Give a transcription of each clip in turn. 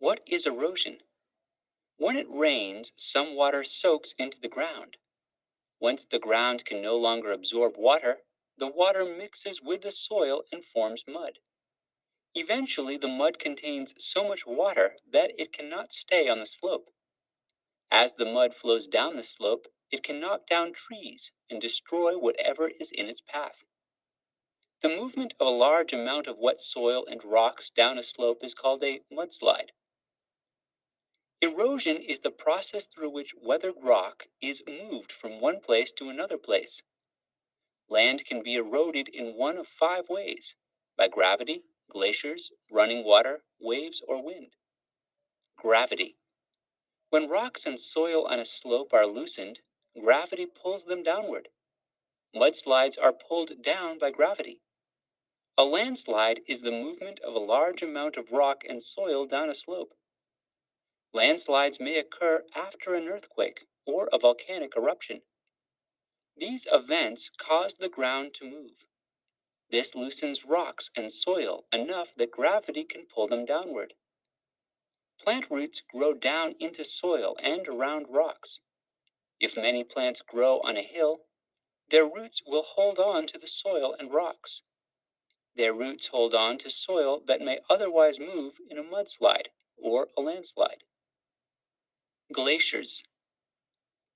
What is erosion? When it rains, some water soaks into the ground. Once the ground can no longer absorb water, the water mixes with the soil and forms mud. Eventually, the mud contains so much water that it cannot stay on the slope. As the mud flows down the slope, it can knock down trees and destroy whatever is in its path. The movement of a large amount of wet soil and rocks down a slope is called a mudslide. Erosion is the process through which weathered rock is moved from one place to another place. Land can be eroded in one of five ways: by gravity, glaciers, running water, waves, or wind. Gravity. When rocks and soil on a slope are loosened, gravity pulls them downward. Mudslides are pulled down by gravity. A landslide is the movement of a large amount of rock and soil down a slope. Landslides may occur after an earthquake or a volcanic eruption. These events cause the ground to move. This loosens rocks and soil enough that gravity can pull them downward. Plant roots grow down into soil and around rocks. If many plants grow on a hill, their roots will hold on to the soil and rocks. Their roots hold on to soil that may otherwise move in a mudslide or a landslide. Glaciers.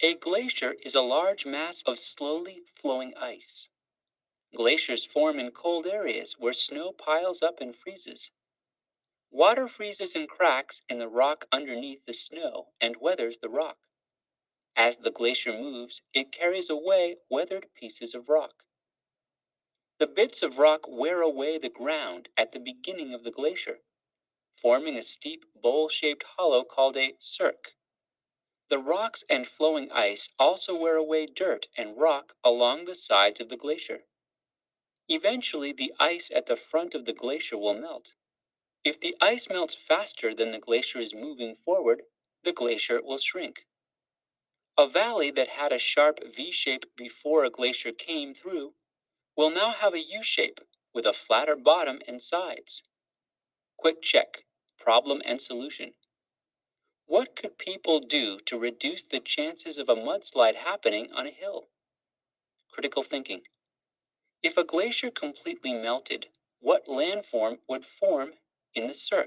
A glacier is a large mass of slowly flowing ice. Glaciers form in cold areas where snow piles up and freezes. Water freezes and cracks in the rock underneath the snow and weathers the rock. As the glacier moves, it carries away weathered pieces of rock. The bits of rock wear away the ground at the beginning of the glacier, forming a steep bowl-shaped hollow called a cirque. The rocks and flowing ice also wear away dirt and rock along the sides of the glacier. Eventually, the ice at the front of the glacier will melt. If the ice melts faster than the glacier is moving forward, the glacier will shrink. A valley that had a sharp V shape before a glacier came through will now have a U shape with a flatter bottom and sides. Quick check. Problem and solution. What could people do to reduce the chances of a mudslide happening on a hill? Critical thinking. If a glacier completely melted, what landform would form in the cirque?